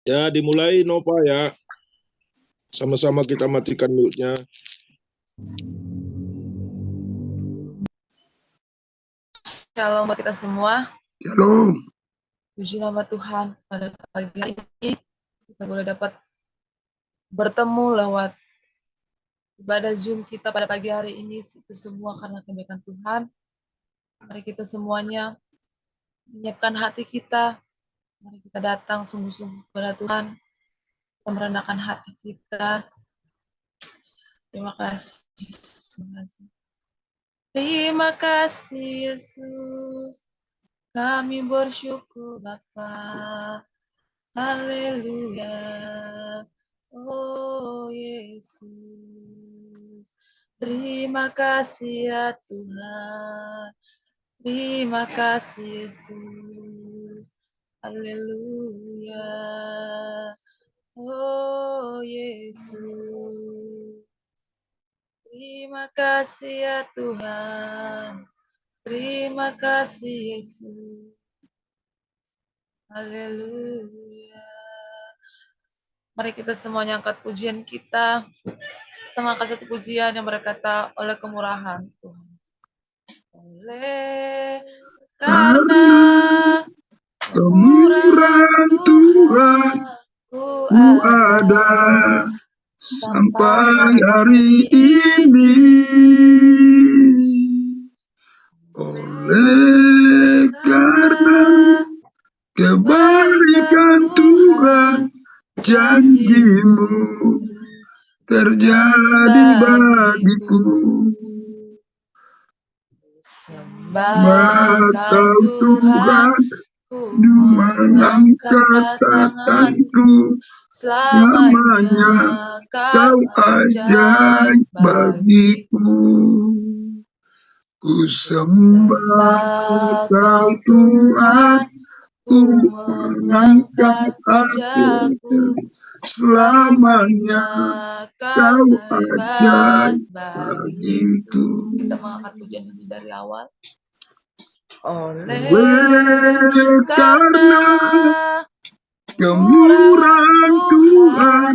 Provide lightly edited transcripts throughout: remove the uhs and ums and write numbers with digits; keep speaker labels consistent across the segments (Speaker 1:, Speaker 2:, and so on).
Speaker 1: Ya, dimulai Nova ya. Sama-sama kita matikan mute-nya.
Speaker 2: Shalom buat kita semua.
Speaker 3: Shalom.
Speaker 2: Puji nama Tuhan, pada pagi hari ini kita boleh dapat bertemu lewat ibadah Zoom kita pada pagi hari ini. Itu semua karena kebaikan Tuhan. Mari kita semuanya menyiapkan hati kita. Mari kita datang sungguh-sungguh kepada Tuhan. Kita merendahkan hati kita. Terima kasih Yesus. Terima kasih Yesus. Kami bersyukur Bapa. Haleluya. Oh Yesus. Terima kasih ya Tuhan. Terima kasih Yesus. Haleluya. Oh Yesus. Terima kasih ya Tuhan. Terima kasih Yesus. Haleluya. Mari kita semuanya angkat pujian kita. Kita angkat satu pujian yang berkata oleh kemurahan Tuhan. Oleh karena kemurahan Tuhan, ku ada
Speaker 3: sampai hari ini. Oleh karena kebaikan Tuhan, janjimu terjadi bagiku.
Speaker 2: Sembah Kau Tuhan, ku mengangkat tanganku. Selamanya Kau ajaib bagiku.
Speaker 3: Ku sembah Kau Tuhan, ku mengangkat wajahku. Selamanya Kau ajaib bagiku.
Speaker 2: Kita mengangkat pujian ini dari awal. Oleh
Speaker 3: karena kemurahan Tuhan,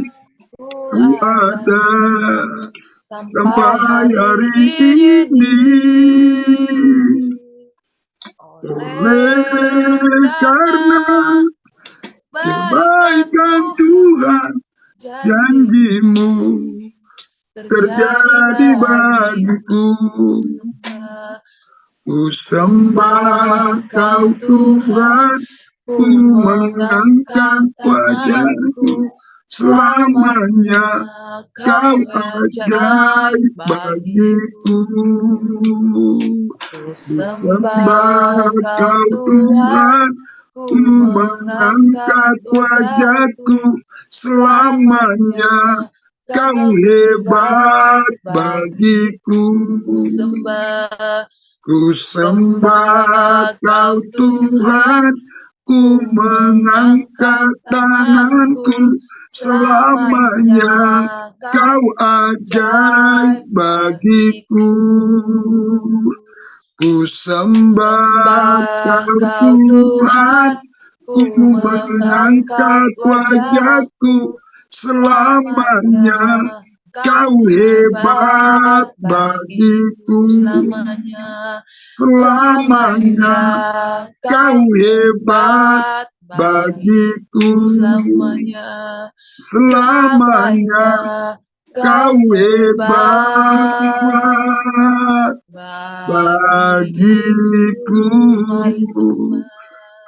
Speaker 3: ku ada sampai hari ini. Oleh karena kebaikan Tuhan, janjimu terjadi bagiku. Ku sembah Kau Tuhan, ku mengangkat wajahku. Selamanya Kau ajaib bagiku.
Speaker 2: Ku sembah Kau Tuhan, ku mengangkat wajahku.
Speaker 3: Selamanya Kau hebat bagiku. Ku sembah Kau Tuhan, ku mengangkat tanganku. Selamanya Kau ajaib bagiku. Ku sembah Kau Tuhan, ku mengangkat wajahku. Selamanya Kau hebat bagiku. Selamanya Kau hebat bagiku. Selamanya Kau hebat bagiku.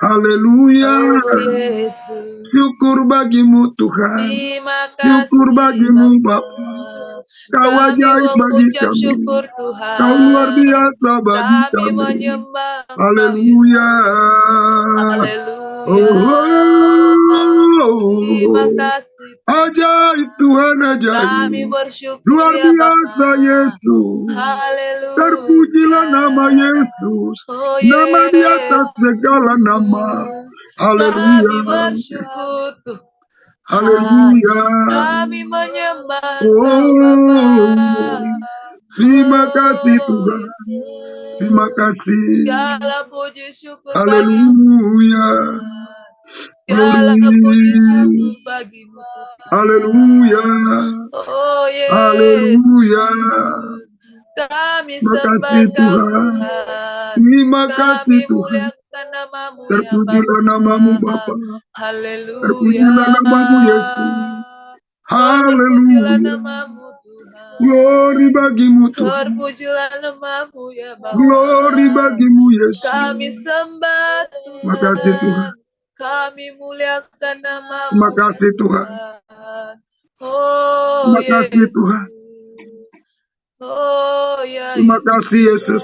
Speaker 3: Haleluya. Syukur bagimu Tuhan. Syukur bagimu Bapa. Kau ajaib bagi kami. Kau luar biasa bagi kami. Haleluya.
Speaker 2: Terima kasih.
Speaker 3: Ajaib Tuhan, ajaib.
Speaker 2: Kami bersyukur
Speaker 3: Luar
Speaker 2: ya
Speaker 3: biasa
Speaker 2: Bapa.
Speaker 3: Yesus.
Speaker 2: Haleluya.
Speaker 3: Terpujilah nama Yesus.
Speaker 2: Oh,
Speaker 3: Nama di atas segala nama. Haleluya.
Speaker 2: Kami bersyukur Tuhan.
Speaker 3: Haleluya.
Speaker 2: Kami menyembah
Speaker 3: Oh,
Speaker 2: Kau Bapa.
Speaker 3: terima kasih Tuhan. Terima kasih.
Speaker 2: Segala puji syukur bagimu.
Speaker 3: Haleluya.
Speaker 2: Segala puji syukur bagimu Tuhan.
Speaker 3: Haleluya.
Speaker 2: Oh
Speaker 3: Haleluya.
Speaker 2: Yesus, kami
Speaker 3: Makasih
Speaker 2: sembah Kau
Speaker 3: Tuhan.
Speaker 2: Tuhan.
Speaker 3: Terima kasih
Speaker 2: Kami
Speaker 3: Tuhan.
Speaker 2: muliakan namamu ya
Speaker 3: Terpujilah namamu Bapa.
Speaker 2: Bapa. Haleluya.
Speaker 3: Terpujilah namamu Yesus.
Speaker 2: Terpujilah
Speaker 3: Haleluya.
Speaker 2: namamu Tuhan.
Speaker 3: Glory bagimu Tuhan.
Speaker 2: Terpujilah namamu ya Bapa.
Speaker 3: Glory bagimu Yesus.
Speaker 2: Kami sembah
Speaker 3: Makasih Tuhan.
Speaker 2: Tuhan. Kami muliakan namamu
Speaker 3: Terima kasih
Speaker 2: ya
Speaker 3: Tuhan.
Speaker 2: Tuhan. Oh
Speaker 3: Terima kasih
Speaker 2: Yesus.
Speaker 3: Tuhan.
Speaker 2: Oh ya
Speaker 3: Terima kasih Yesus.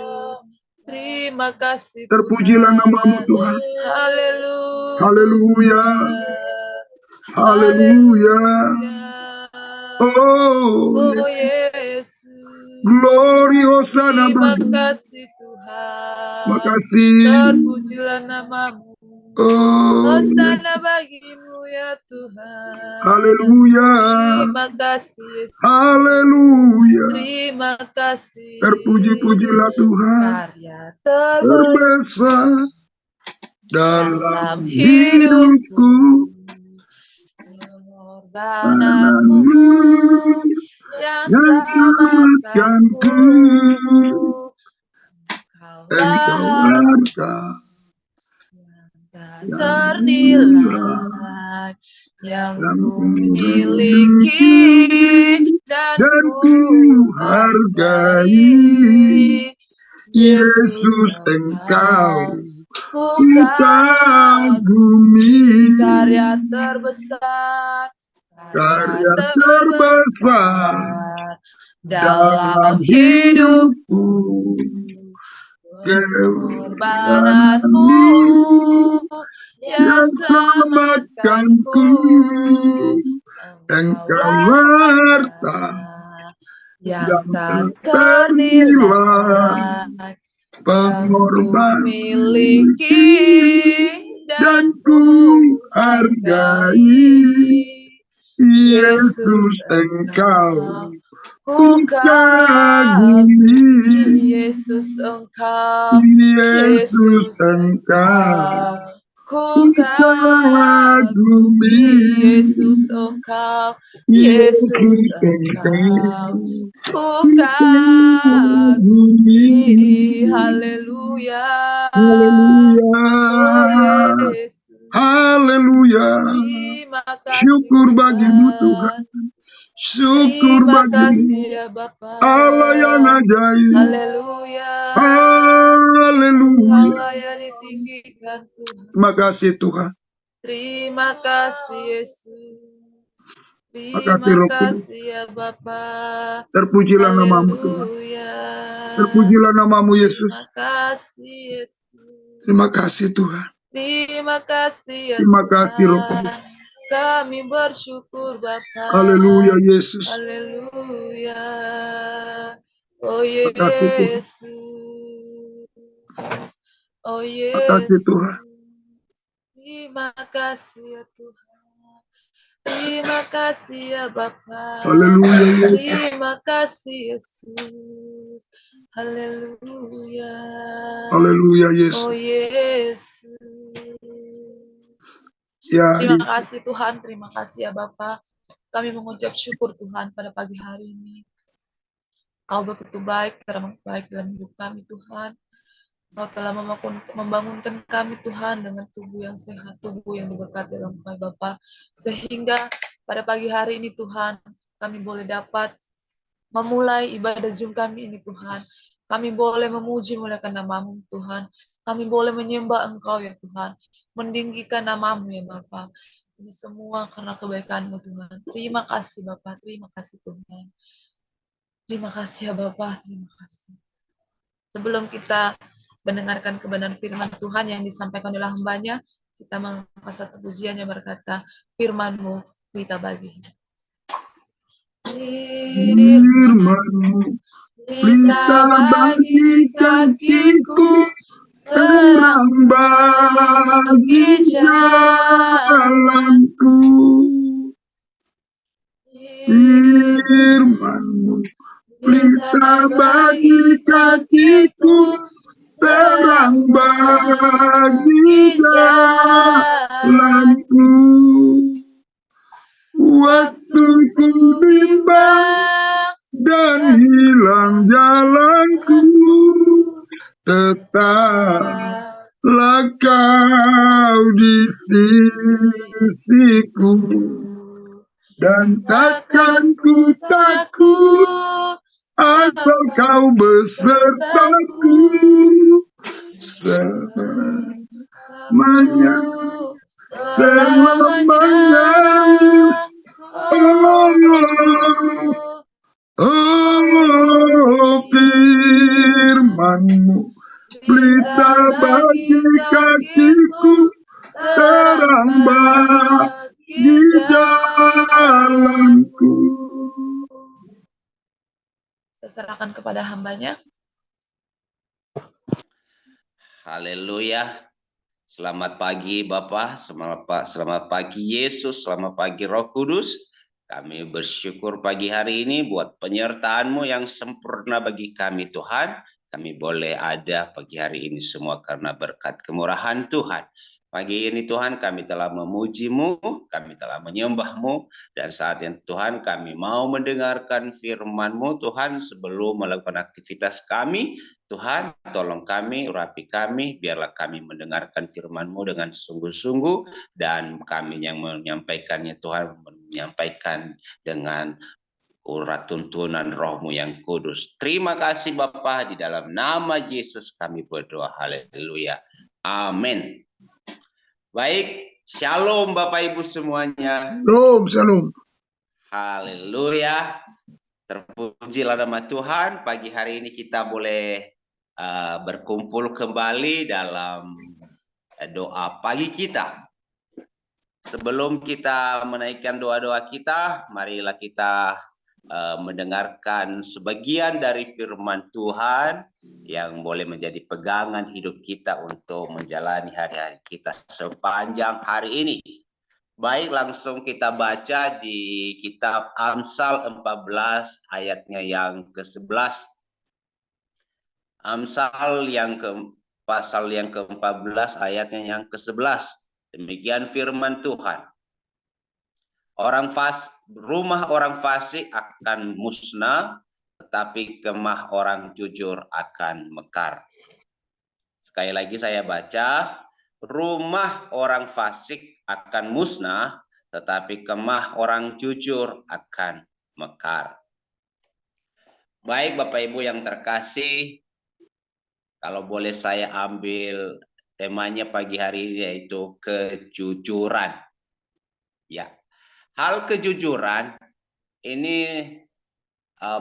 Speaker 2: Terima kasih
Speaker 3: Terpujilah namamu Tuhan.
Speaker 2: Haleluya.
Speaker 3: Haleluya. Haleluya. Oh
Speaker 2: Yesus.
Speaker 3: Glory Hosana
Speaker 2: Terima
Speaker 3: bagi.
Speaker 2: kasih Tuhan.
Speaker 3: Makasih.
Speaker 2: Terpujilah namamu. Hosana bagimu ya Tuhan.
Speaker 3: Haleluya.
Speaker 2: Terima kasih Yesus.
Speaker 3: Haleluya.
Speaker 2: Terima kasih.
Speaker 3: Terpuji-pujilah Tuhan.
Speaker 2: Karya terbesar
Speaker 3: Terbesar dalam hidupku.
Speaker 2: Pengorbananmu yang selamatkanku. Engkau harta yang ternilai yang ku miliki dan ku hargai. Yesus Engkau ku kagumi. Karya terbesar dalam hidupku. Pengorbananmu yang selamatkanku. Engkau harta yang tak ternilai yang ku miliki dan ku hargai. Yesus Engkau ku kagumi. Yesus Engkau. Yesus Engkau ku kagumi. Yesus Engkau. Yesus Engkau ku kagumi. Haleluya. Oh Yesus.
Speaker 3: Haleluya. Syukur bagimu Tuhan. Syukur bagimu
Speaker 2: ya Bapa.
Speaker 3: Allah yang ajaib.
Speaker 2: Haleluya.
Speaker 3: Haleluya.
Speaker 2: Allah yang ditinggikan Tuhan.
Speaker 3: Terima kasih Tuhan.
Speaker 2: Terima kasih Yesus. Terima kasih ya Bapa.
Speaker 3: Terpujilah namamu Tuhan. Terpujilah namamu Yesus.
Speaker 2: Terima kasih Yesus.
Speaker 3: Terima kasih Tuhan.
Speaker 2: Terima kasih ya
Speaker 3: Terima kasih Roh
Speaker 2: Tuhan.
Speaker 3: Kudus.
Speaker 2: Kami bersyukur Bapa.
Speaker 3: Haleluya Yesus.
Speaker 2: Haleluya. Oh
Speaker 3: Makasih,
Speaker 2: Yesus. Oh
Speaker 3: Makasih
Speaker 2: Yesus.
Speaker 3: Tuhan.
Speaker 2: Terima kasih ya Tuhan. Terima kasih ya Bapa.
Speaker 3: Haleluya Yesus.
Speaker 2: Terima kasih Yesus. Haleluya.
Speaker 3: Haleluya Yesus.
Speaker 2: Oh Yesus.
Speaker 3: Ya,
Speaker 2: Terima kasih Tuhan, terima kasih ya Bapa. Kami mengucap syukur Tuhan pada pagi hari ini. Kau begitu baik, terbaik dalam hidup kami Tuhan. Kau telah membangunkan kami Tuhan dengan tubuh yang sehat, tubuh yang diberkati dalam kami Bapa. Sehingga pada pagi hari ini Tuhan, kami boleh dapat memulai ibadah Zoom kami ini Tuhan. Kami boleh memuji muliakan namamu Tuhan. Kami boleh menyembah Engkau ya Tuhan. Meninggikan namamu ya Bapa. Ini semua karena kebaikan-Mu Tuhan. Terima kasih Bapa, terima kasih Tuhan. Terima kasih ya Bapa, terima kasih. Sebelum kita mendengarkan kebenaran firman Tuhan yang disampaikan oleh hamba-Nya, kita mengangkat satu pujian yang berkata, firman-Mu kita bagi.
Speaker 3: firman-Mu pelita bagi kakiku, terang bagi jalanku. Firman-Mu pelita bagi kakiku, terang bagi jalanku. Waktuku bimbang dan hilang jalanku, tetaplah kau di sisiku, dan takkan ku takut asal kau besertaku. Selamanya, selamanya. Oh, firman-Mu pelita bagi kakiku, terang bagi jalanku.
Speaker 2: Saya serahkan kepada hambanya.
Speaker 4: Haleluya. Selamat pagi Bapak, selamat pagi Yesus, selamat pagi Roh Kudus. Kami bersyukur pagi hari ini buat penyertaan-Mu yang sempurna bagi kami Tuhan. Kami boleh ada pagi hari ini semua karena berkat kemurahan Tuhan. Pagi ini Tuhan kami telah memuji-Mu, kami telah menyembah-Mu, dan saat yang Tuhan kami mau mendengarkan firman-Mu Tuhan sebelum melakukan aktivitas kami. Tuhan, tolong kami, urapi kami, biarlah kami mendengarkan firman-Mu dengan sungguh-sungguh, dan kami yang menyampaikannya Tuhan, menyampaikan dengan urat tuntunan Roh-Mu yang kudus. Terima kasih Bapa, di dalam nama Yesus kami berdoa, haleluya, amin. Baik, shalom Bapak Ibu semuanya.
Speaker 3: Shalom.
Speaker 4: Haleluya, terpujilah nama Tuhan. Pagi hari ini kita boleh berkumpul kembali dalam doa pagi kita. Sebelum kita menaikkan doa-doa kita, marilah kita mendengarkan sebagian dari firman Tuhan yang boleh menjadi pegangan hidup kita untuk menjalani hari-hari kita sepanjang hari ini. Baik, langsung kita baca di kitab Amsal 14 ayatnya yang ke-11. Amsal pasal yang ke-14 ayatnya yang ke-11. Demikian firman Tuhan. Rumah orang fasik akan musnah, tetapi kemah orang jujur akan mekar. Sekali lagi saya baca, rumah orang fasik akan musnah, tetapi kemah orang jujur akan mekar. Baik Bapak Ibu yang terkasih, kalau boleh saya ambil temanya pagi hari ini yaitu kejujuran. Ya, hal kejujuran ini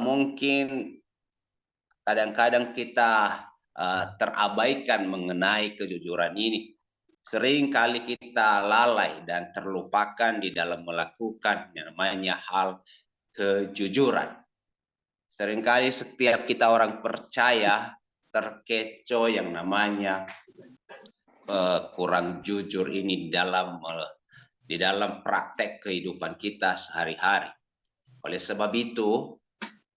Speaker 4: mungkin kadang-kadang kita terabaikan mengenai kejujuran ini. Sering kali kita lalai dan terlupakan di dalam melakukan yang namanya hal kejujuran. Seringkali setiap kita orang percaya terkecoh yang namanya kurang jujur ini di dalam praktek kehidupan kita sehari-hari. Oleh sebab itu,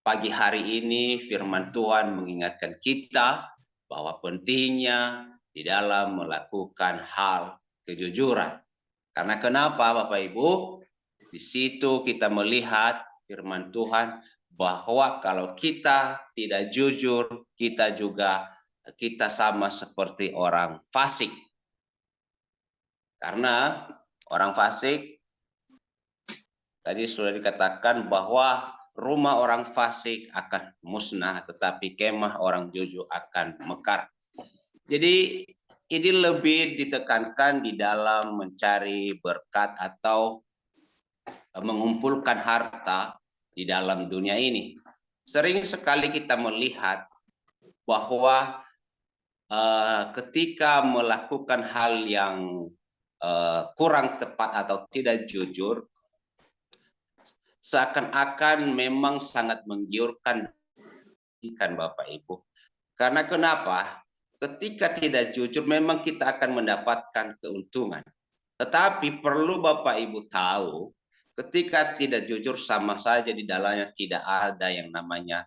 Speaker 4: pagi hari ini firman Tuhan mengingatkan kita bahwa pentingnya di dalam melakukan hal kejujuran. Karena kenapa Bapak Ibu? Di situ kita melihat firman Tuhan bahwa kalau kita tidak jujur, kita sama seperti orang fasik. Karena orang fasik, tadi sudah dikatakan bahwa rumah orang fasik akan musnah, tetapi kemah orang jujur akan mekar. Jadi ini lebih ditekankan di dalam mencari berkat atau mengumpulkan harta di dalam dunia ini. Sering sekali kita melihat bahwa ketika melakukan hal yang kurang tepat atau tidak jujur, seakan-akan memang sangat menggiurkan Bapak Ibu. Karena kenapa? Ketika tidak jujur memang kita akan mendapatkan keuntungan. Tetapi perlu Bapak Ibu tahu, ketika tidak jujur sama saja di dalamnya tidak ada yang namanya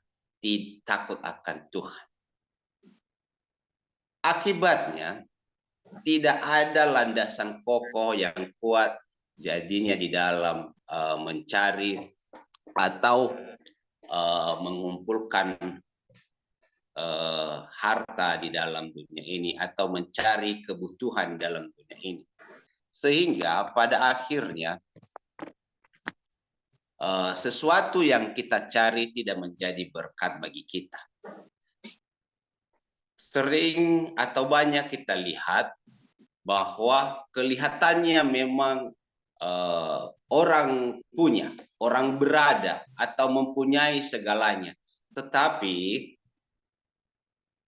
Speaker 4: takut akan Tuhan. Akibatnya tidak ada landasan kokoh yang kuat jadinya di dalam mencari atau mengumpulkan harta di dalam dunia ini atau mencari kebutuhan dalam dunia ini. Sehingga pada akhirnya sesuatu yang kita cari tidak menjadi berkat bagi kita. Sering atau banyak kita lihat bahwa kelihatannya memang orang punya, orang berada atau mempunyai segalanya, tetapi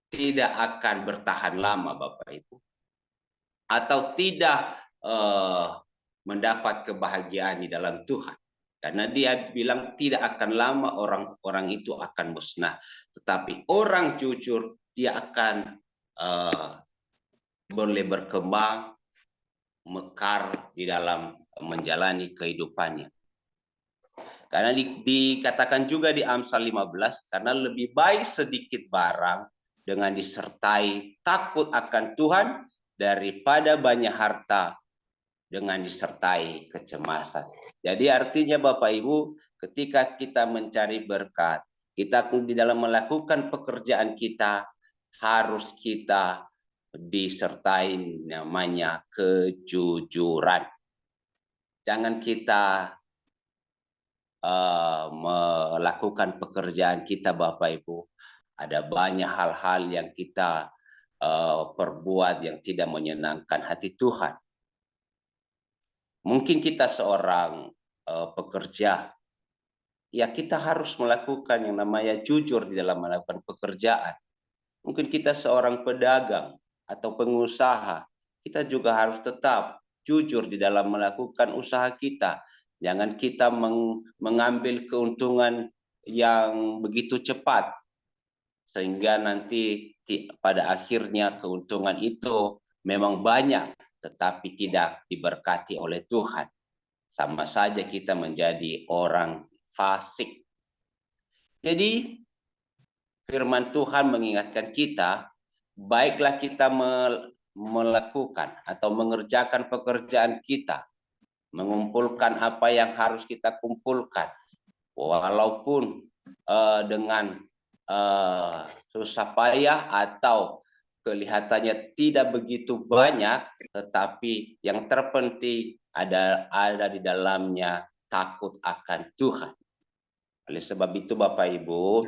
Speaker 4: tidak akan bertahan lama, Bapak Ibu, atau tidak mendapat kebahagiaan di dalam Tuhan. Karena dia bilang tidak akan lama orang-orang itu akan musnah, tetapi orang jujur dia akan boleh berkembang, mekar di dalam menjalani kehidupannya. Karena dikatakan juga di Amsal 15, karena lebih baik sedikit barang dengan disertai takut akan Tuhan daripada banyak harta dengan disertai kecemasan. Jadi artinya Bapak Ibu, ketika kita mencari berkat, kita di dalam melakukan pekerjaan kita, harus kita disertai namanya kejujuran. Jangan kita melakukan pekerjaan kita, Bapak Ibu, ada banyak hal-hal yang kita perbuat yang tidak menyenangkan hati Tuhan. Mungkin kita seorang pekerja, ya kita harus melakukan yang namanya jujur di dalam melakukan pekerjaan. Mungkin kita seorang pedagang atau pengusaha, kita juga harus tetap jujur di dalam melakukan usaha kita. Jangan kita mengambil keuntungan yang begitu cepat, sehingga nanti pada akhirnya keuntungan itu memang banyak, tetapi tidak diberkati oleh Tuhan. Sama saja kita menjadi orang fasik. Jadi firman Tuhan mengingatkan kita, baiklah kita melakukan atau mengerjakan pekerjaan kita, mengumpulkan apa yang harus kita kumpulkan, walaupun dengan susah payah atau kelihatannya tidak begitu banyak, tetapi yang terpenting ada di dalamnya takut akan Tuhan. Oleh sebab itu Bapak Ibu,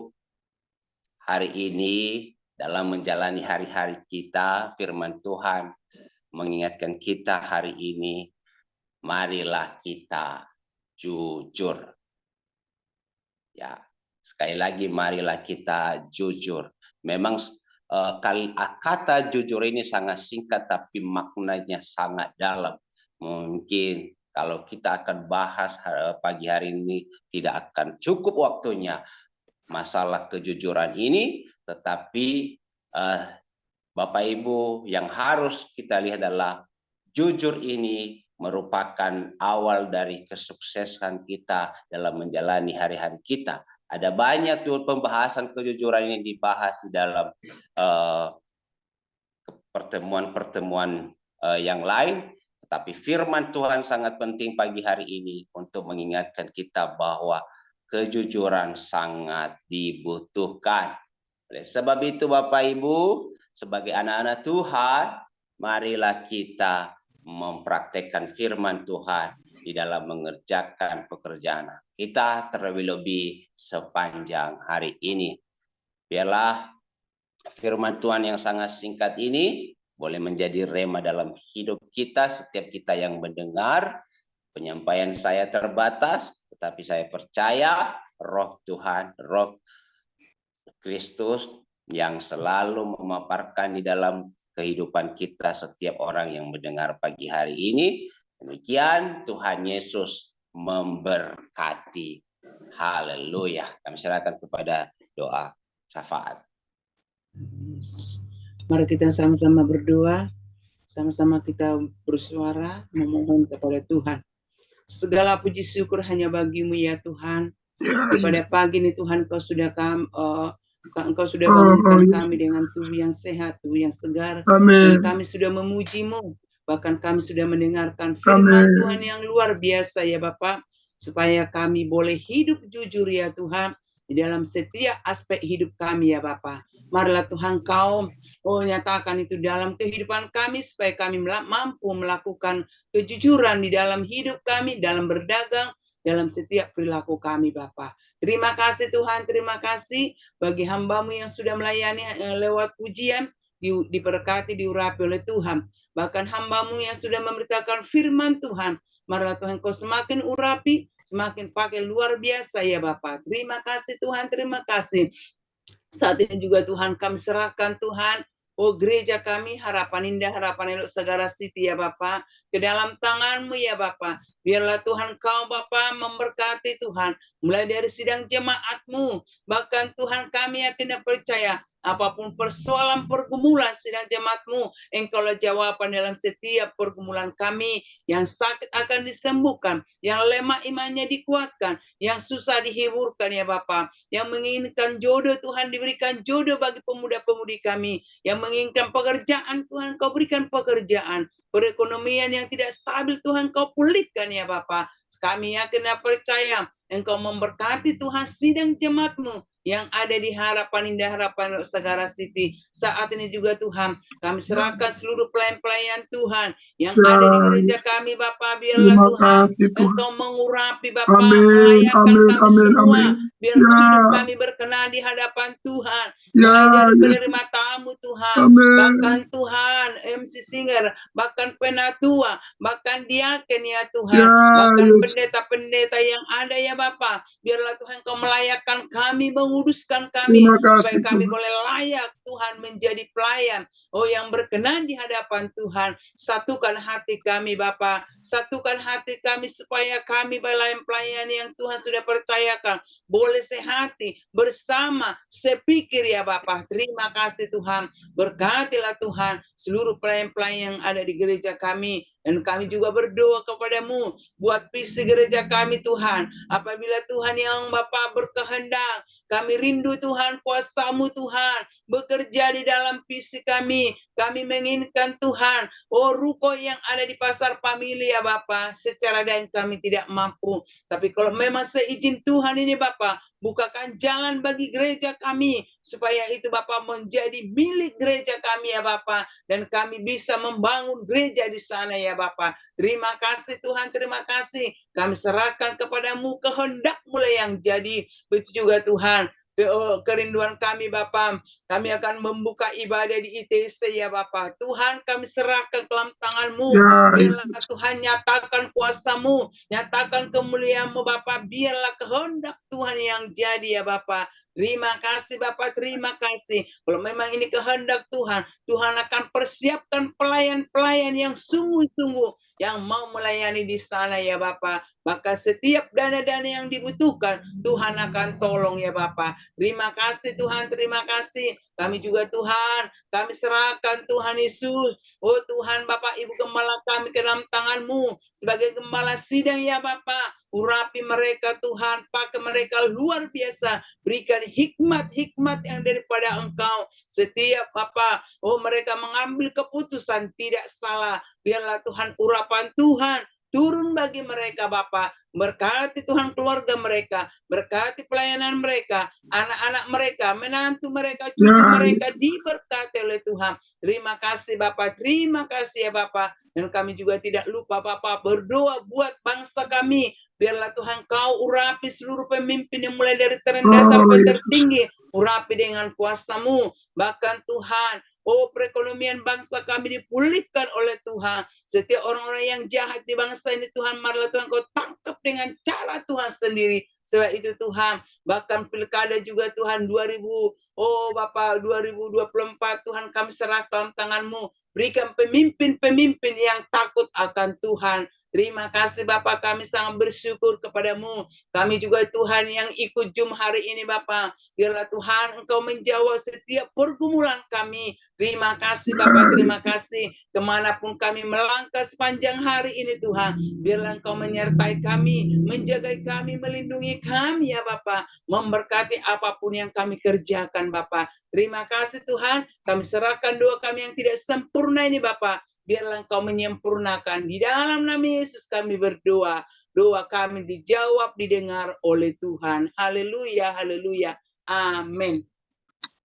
Speaker 4: hari ini dalam menjalani hari-hari kita, firman Tuhan mengingatkan kita hari ini, marilah kita jujur. Ya, sekali lagi marilah kita jujur. Memang kata jujur ini sangat singkat tapi maknanya sangat dalam. Mungkin kalau kita akan bahas pagi hari ini tidak akan cukup waktunya masalah kejujuran ini, tetapi Bapak Ibu yang harus kita lihat adalah jujur ini merupakan awal dari kesuksesan kita dalam menjalani hari-hari kita. Ada banyak tuh pembahasan kejujuran ini dibahas di dalam pertemuan-pertemuan yang lain, tetapi firman Tuhan sangat penting pagi hari ini untuk mengingatkan kita bahwa kejujuran sangat dibutuhkan. Oleh sebab itu Bapak Ibu, sebagai anak-anak Tuhan, marilah kita mempraktekkan firman Tuhan di dalam mengerjakan pekerjaan kita terlebih-lebih sepanjang hari ini. Biarlah firman Tuhan yang sangat singkat ini boleh menjadi rema dalam hidup kita, setiap kita yang mendengar. Penyampaian saya terbatas, tetapi saya percaya Roh Tuhan, Roh Kristus yang selalu memaparkan di dalam kehidupan kita setiap orang yang mendengar pagi hari ini. Demikian Tuhan Yesus memberkati. Haleluya. Kami serahkan kepada doa syafaat.
Speaker 5: Mari kita sama-sama berdoa, sama-sama kita bersuara memohon kepada Tuhan. Segala puji syukur hanya bagi-Mu ya Tuhan. Pada pagi ini Tuhan Kau sudah Engkau sudah bangunkan kami dengan tubuh yang sehat, tubuh yang segar.
Speaker 3: Amin.
Speaker 5: Dan kami sudah memuji-Mu. Bahkan kami sudah mendengarkan firman
Speaker 3: Amin.
Speaker 5: Tuhan yang luar biasa ya Bapak. Supaya kami boleh hidup jujur ya Tuhan. Di dalam setiap aspek hidup kami ya Bapak. Marilah Tuhan Kau nyatakan itu dalam kehidupan kami. Supaya kami mampu melakukan kejujuran di dalam hidup kami. Dalam berdagang. Dalam setiap perilaku kami Bapak. Terima kasih Tuhan. Terima kasih bagi hamba-Mu yang sudah melayani lewat pujian. Diberkati, diurapi oleh Tuhan. Bahkan hamba-Mu yang sudah memberitakan firman Tuhan. Marilah Tuhan Kau semakin urapi, semakin pakai luar biasa ya Bapak. Terima kasih Tuhan, terima kasih. Saat ini juga Tuhan kami serahkan Tuhan. Gereja kami, Harapan Indah, Harapan Elok Sagara City ya Bapak. Ke dalam tangan-Mu ya Bapak. Biarlah Tuhan Kau Bapak memberkati Tuhan. Mulai dari sidang jemaat-Mu. Bahkan Tuhan kami yakin dan percaya. Apapun persoalan pergumulan sidang jemaat-Mu, Engkaulah jawaban dalam setiap pergumulan kami. Yang sakit akan disembuhkan, yang lemah imannya dikuatkan, yang susah dihiburkan ya Bapak. Yang menginginkan jodoh Tuhan diberikan jodoh bagi pemuda-pemudi kami. Yang menginginkan pekerjaan Tuhan Kau berikan pekerjaan. Perekonomian yang tidak stabil Tuhan Kau pulihkan ya Bapak. Kami yakin dan percaya Engkau memberkati Tuhan sidang jemaat-Mu yang ada di Harapan Indah, Harapan Sagara City. Saat ini juga Tuhan, kami serahkan seluruh pelayan-pelayan Tuhan yang ada di gereja kami Bapak. Biarlah Tuhan, Engkau mengurapi Bapak, melayakkan kami semua. Biar hidup kami berkenan di hadapan Tuhan. Mulai dari penerima tamu Tuhan, bahkan Tuhan, MC Singer, bahkan penatua, bahkan diaken ya Tuhan, bahkan pendeta-pendeta yang ada ya Bapak. Biarlah Tuhan Kau melayakkan kami, menguduskan kami, supaya kami boleh layak Tuhan menjadi pelayan yang berkenan di hadapan Tuhan. Satukan hati kami Bapak, satukan hati kami supaya kami pelayan-pelayan yang Tuhan sudah percayakan boleh sehati bersama sepikir ya Bapak. Terima kasih Tuhan. Berkatilah Tuhan seluruh pelayan-pelayan yang ada di gereja kami. Dan kami juga berdoa kepada-Mu buat visi gereja kami Tuhan. Apabila Tuhan yang Bapa berkehendak, kami rindu Tuhan kuasa-Mu Tuhan bekerja di dalam visi kami. Kami menginginkan Tuhan, ruko yang ada di pasar famili ya Bapa, secara dan kami tidak mampu. Tapi kalau memang seizin Tuhan ini Bapa, bukakan jalan bagi gereja kami, supaya itu Bapa menjadi milik gereja kami ya Bapa, dan kami bisa membangun gereja di sana ya Bapa. Terima kasih Tuhan, terima kasih. Kami serahkan kepada-Mu kehendak-Mu yang jadi. Begitu juga Tuhan, kerinduan kami Bapa, kami akan membuka ibadah di ITC ya Bapa. Tuhan kami serahkan ke dalam tangan-Mu. Biarlah Tuhan nyatakan kuasa-Mu, nyatakan kemuliaan-Mu Bapa. Biarlah kehendak Tuhan yang jadi ya Bapa. Terima kasih Bapa, terima kasih. Kalau memang ini kehendak Tuhan, Tuhan akan persiapkan pelayan-pelayan yang sungguh-sungguh yang mau melayani di sana ya Bapa. Maka setiap dana-dana yang dibutuhkan, Tuhan akan tolong ya Bapa. Terima kasih Tuhan, terima kasih. Kami juga Tuhan, kami serahkan Tuhan Yesus. Tuhan Bapak Ibu Gembala kami ke dalam tangan-Mu. Sebagai gembala sidang ya Bapak, urapi mereka Tuhan, pakai mereka luar biasa. Berikan hikmat-hikmat yang daripada Engkau. Setiap Bapak, mereka mengambil keputusan tidak salah. Biarlah Tuhan urapan Tuhan turun bagi mereka Bapak. Berkati Tuhan keluarga mereka, berkati pelayanan mereka, anak-anak mereka, menantu mereka, cucu mereka diberkati oleh Tuhan. Terima kasih Bapak, terima kasih ya Bapak. Dan kami juga tidak lupa Bapak berdoa buat bangsa kami. Biarlah Tuhan Kau urapi seluruh pemimpin yang mulai dari terendah sampai tertinggi. Urapi dengan kuasa-Mu. Bahkan Tuhan, perekonomian bangsa kami dipulihkan oleh Tuhan. Setiap orang-orang yang jahat di bangsa ini Tuhan, marilah Tuhan Kau tangkap dengan cara Tuhan sendiri. Sebab itu Tuhan, bahkan pilkada juga Tuhan 2024 Tuhan kami serahkan tangan-Mu. Berikan pemimpin-pemimpin yang takut akan Tuhan. Terima kasih Bapak, kami sangat bersyukur kepada-Mu. Kami juga Tuhan yang ikut Zoom hari ini Bapak. Biarlah Tuhan Engkau menjawab setiap pergumulan kami. Terima kasih Bapak, terima kasih. Kemanapun kami melangkah sepanjang hari ini Tuhan, biarlah Engkau menyertai kami, menjaga kami, melindungi membimbing kami ya Bapa, memberkati apapun yang kami kerjakan Bapa. Terima kasih Tuhan, kami serahkan doa kami yang tidak sempurna ini Bapa, biarlah Engkau menyempurnakan. Di dalam nama Yesus kami berdoa, doa kami dijawab, didengar oleh Tuhan. Haleluya, haleluya, amin.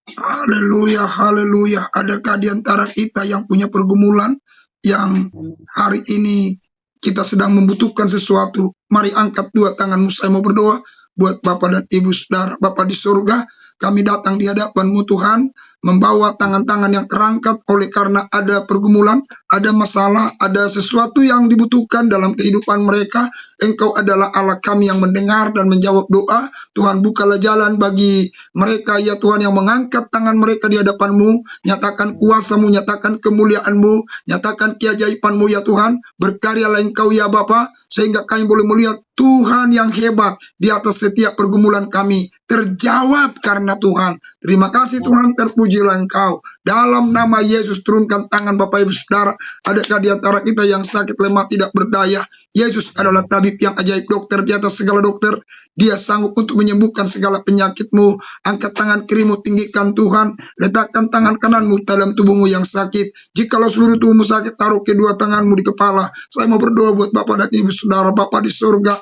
Speaker 3: Haleluya, haleluya. Adakah di antara kita yang punya pergumulan, yang hari ini kita sedang membutuhkan sesuatu? Mari angkat dua tanganmu, saya mau berdoa buat Bapak dan Ibu Saudara. Bapak di surga, kami datang di hadapan-Mu Tuhan, membawa tangan-tangan yang terangkat oleh karena ada pergumulan, ada masalah, ada sesuatu yang dibutuhkan dalam kehidupan mereka. Engkau adalah Allah kami yang mendengar dan menjawab doa. Tuhan, bukalah jalan bagi mereka ya Tuhan, yang mengangkat tangan mereka di hadapan-Mu. Nyatakan kuasa-Mu, nyatakan kemuliaan-Mu, nyatakan keajaiban-Mu ya Tuhan. Berkaryalah Engkau ya Bapa, sehingga kami boleh melihat Tuhan yang hebat di atas setiap pergumulan kami. Terjawab karena Tuhan. Terima kasih Tuhan, terpujilah Engkau. Dalam nama Yesus, turunkan tangan Bapak Ibu Saudara. Adakah di antara kita yang sakit, lemah, tidak berdaya? Yesus adalah tabib yang ajaib, dokter di atas segala dokter. Dia sanggup untuk menyembuhkan segala penyakitmu. Angkat tangan kirimu, tinggikan Tuhan. Letakkan tangan kananmu dalam tubuhmu yang sakit. Jikalau seluruh tubuhmu sakit, taruh kedua tanganmu di kepala. Saya mau berdoa buat Bapak dan Ibu Saudara. Bapak di surga,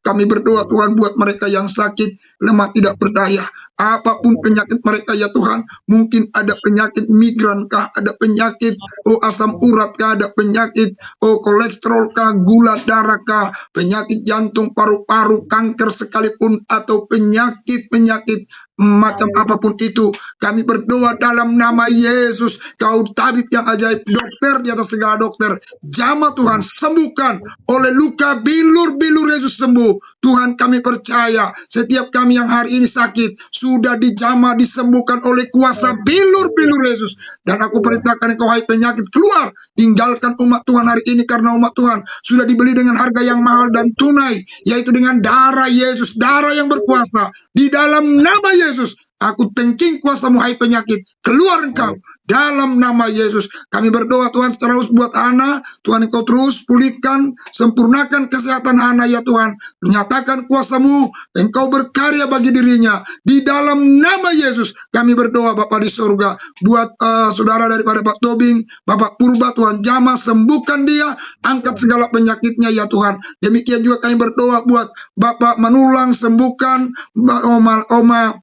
Speaker 3: kami berdoa Tuhan buat mereka yang sakit, lemah, tidak berdaya. Apapun penyakit mereka ya Tuhan, mungkin ada penyakit migran kah, ada penyakit asam urat kah, ada penyakit kolesterol kah, gula darah kah, penyakit jantung, paru-paru, kanker sekalipun, atau penyakit macam apapun itu, kami berdoa dalam nama Yesus. Kau tabib yang ajaib, dokter di atas segala dokter, jamah Tuhan, sembuhkan. Oleh luka bilur-bilur Yesus sembuh. Tuhan, kami percaya setiap kami yang hari ini sakit sudah dijamah, disembuhkan oleh kuasa bilur-bilur Yesus. Dan aku perintahkan Engkau, hai penyakit, keluar, tinggalkan umat Tuhan hari ini, karena umat Tuhan sudah dibeli dengan harga yang mahal dan tunai, yaitu dengan darah Yesus, darah yang berkuasa. Di dalam nama Yesus, aku tengking kuasa-Mu, hai penyakit, keluar Engkau. Dalam nama Yesus, kami berdoa Tuhan secara khusus buat Hana. Tuhan, Engkau terus pulihkan, sempurnakan kesehatan Hana ya Tuhan. Menyatakan kuasa-Mu, Engkau berkarya bagi dirinya. Di dalam nama Yesus, kami berdoa Bapa di surga. Buat saudara daripada Pak Tobing, Bapak Purba, Tuhan jamah, sembuhkan dia. Angkat segala penyakitnya ya Tuhan. Demikian juga kami berdoa buat Bapak Manulang, sembuhkan. Oma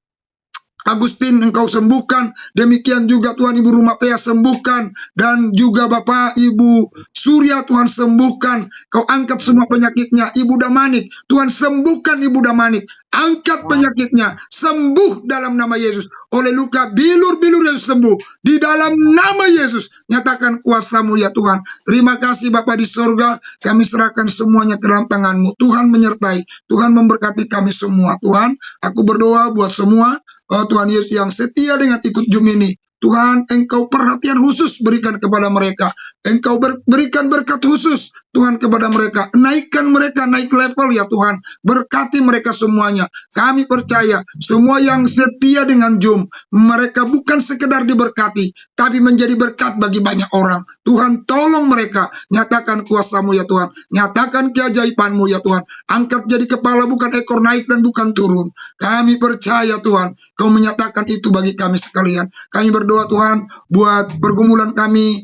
Speaker 3: Agustin, Engkau sembuhkan. Demikian juga Tuhan Ibu Rumah Pea, sembuhkan. Dan juga Bapak Ibu Surya, Tuhan sembuhkan. Kau angkat semua penyakitnya. Ibu Damanik, Tuhan sembuhkan Ibu Damanik. Angkat penyakitnya, sembuh dalam nama Yesus. Oleh luka bilur-bilur Yesus sembuh. Di dalam nama Yesus, nyatakan kuasa-Mu ya Tuhan. Terima kasih Bapa di surga. Kami serahkan semuanya ke dalam tangan-Mu. Tuhan menyertai, Tuhan memberkati kami semua. Tuhan, aku berdoa buat semua Tuhan Yesus yang setia dengan ikut Zoom ini. Tuhan, Engkau perhatian khusus berikan kepada mereka. Engkau berikan berkat khusus Tuhan kepada mereka. Naikkan mereka, naik level ya Tuhan. Berkati mereka semuanya. Kami percaya semua yang setia dengan Zoom, mereka bukan sekedar diberkati, tapi menjadi berkat bagi banyak orang. Tuhan, tolong mereka. Nyatakan kuasa-Mu ya Tuhan. Nyatakan keajaiban-Mu ya Tuhan. Angkat jadi kepala, bukan ekor, naik dan bukan turun. Kami percaya Tuhan, Kau menyatakan itu bagi kami sekalian. Kami berdoa Tuhan buat pergumulan kami,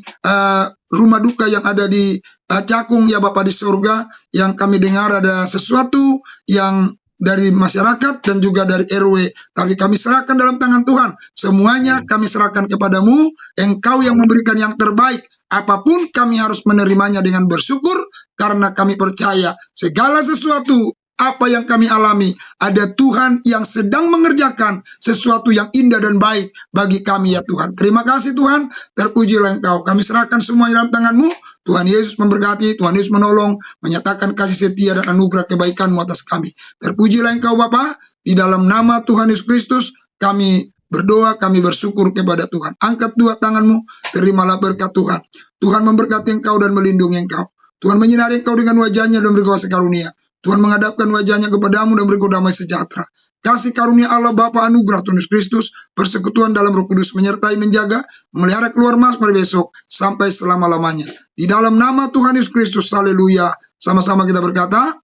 Speaker 3: rumah duka yang ada di Cakung ya Bapa di surga, yang kami dengar ada sesuatu yang dari masyarakat dan juga dari RW, tapi kami serahkan dalam tangan Tuhan. Semuanya kami serahkan kepadamu. Engkau yang memberikan yang terbaik. Apapun kami harus menerimanya dengan bersyukur, karena kami percaya segala sesuatu apa yang kami alami, ada Tuhan yang sedang mengerjakan sesuatu yang indah dan baik bagi kami ya Tuhan. Terima kasih Tuhan, terpujilah Engkau. Kami serahkan semuanya dalam tangan-Mu. Tuhan Yesus memberkati, Tuhan Yesus menolong, menyatakan kasih setia dan anugerah kebaikan-Mu atas kami. Terpujilah Engkau Bapa. Di dalam nama Tuhan Yesus Kristus kami berdoa, kami bersyukur kepada Tuhan. Angkat dua tangan-Mu, terimalah berkat Tuhan. Tuhan memberkati Engkau dan melindungi Engkau. Tuhan menyinari Engkau dengan wajah-Nya dan beri kuasa karunia. Tuhan menghadapkan wajah-Nya kepadamu dan beri damai sejahtera. Kasih karunia Allah Bapa, anugerah Tuhan Yesus Kristus, persekutuan dalam Roh Kudus menyertai, menjaga, memelihara keluar masuk pada besok sampai selama-lamanya. Di dalam nama Tuhan Yesus Kristus, haleluya. Sama-sama kita berkata,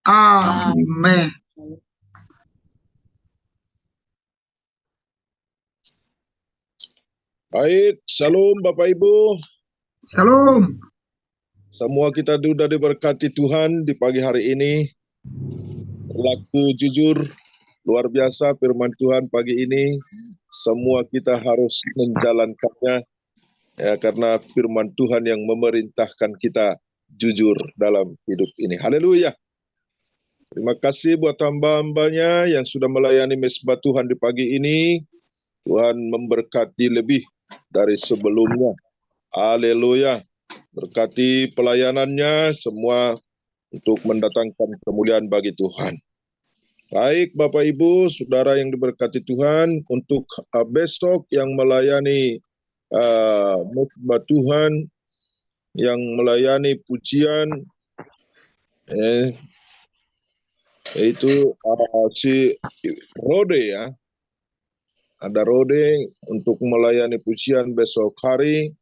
Speaker 3: amin.
Speaker 1: Baik, salam Bapak Ibu.
Speaker 3: Shalom.
Speaker 1: Semua kita sudah diberkati Tuhan di pagi hari ini. Berlaku jujur, luar biasa firman Tuhan pagi ini. Semua kita harus menjalankannya, ya, karena firman Tuhan yang memerintahkan kita jujur dalam hidup ini. Haleluya. Terima kasih buat hamba-hambanya yang sudah melayani mesbah Tuhan di pagi ini. Tuhan memberkati lebih dari sebelumnya. Haleluya. Berkati pelayanannya semua untuk mendatangkan kemuliaan bagi Tuhan. Baik Bapak Ibu, Saudara yang diberkati Tuhan, untuk besok yang melayani mesbah Tuhan, yang melayani pujian, yaitu si Rode ya. Ada Rode untuk melayani pujian besok hari.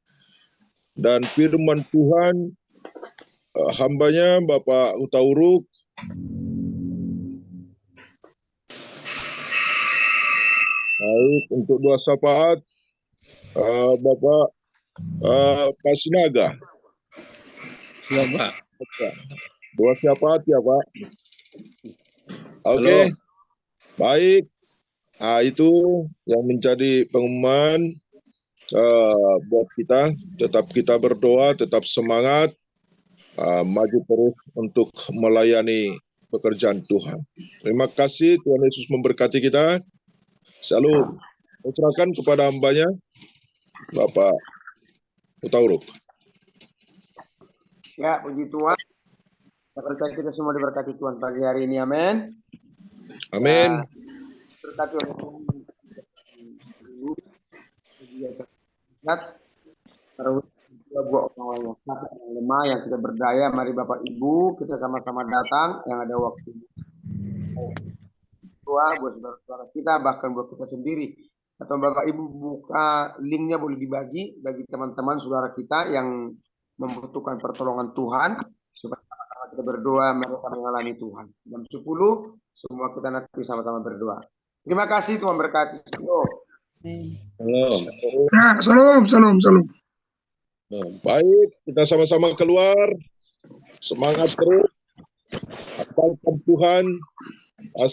Speaker 1: Dan firman Tuhan, hambanya Bapak Utauruk, baik, untuk doa syafaat, Bapak Pak Sinaga.
Speaker 6: Siapa?
Speaker 1: Doa syafaat ya Pak. Oke. Baik. Nah, itu yang menjadi pengumuman buat kita. Tetap kita berdoa, tetap semangat, maju terus untuk melayani pekerjaan Tuhan. Terima kasih, Tuhan Yesus memberkati kita. Shalom. Saya serahkan kepada hambanya, Bapak Utauruk.
Speaker 6: Ya, puji Tuhan. Saya percaya kita semua diberkati Tuhan pagi hari ini, amin.
Speaker 1: Amin.
Speaker 6: Berkati oleh Tuhan. Para orang yang sakit, yang lemah, yang tidak berdaya, mari Bapak Ibu kita sama-sama datang yang ada waktu. Doa buat saudara-saudara kita, bahkan buat kita sendiri. Atau Bapak Ibu buka linknya, boleh dibagi bagi teman-teman saudara kita yang membutuhkan pertolongan Tuhan, supaya sama-sama kita berdoa mereka mengalami Tuhan. Jam 10 semua kita nanti sama-sama berdoa. Terima kasih, Tuhan berkati.
Speaker 3: Shalom.
Speaker 1: Baik, kita sama-sama keluar. Semangat terus. Apalkan Tuhan.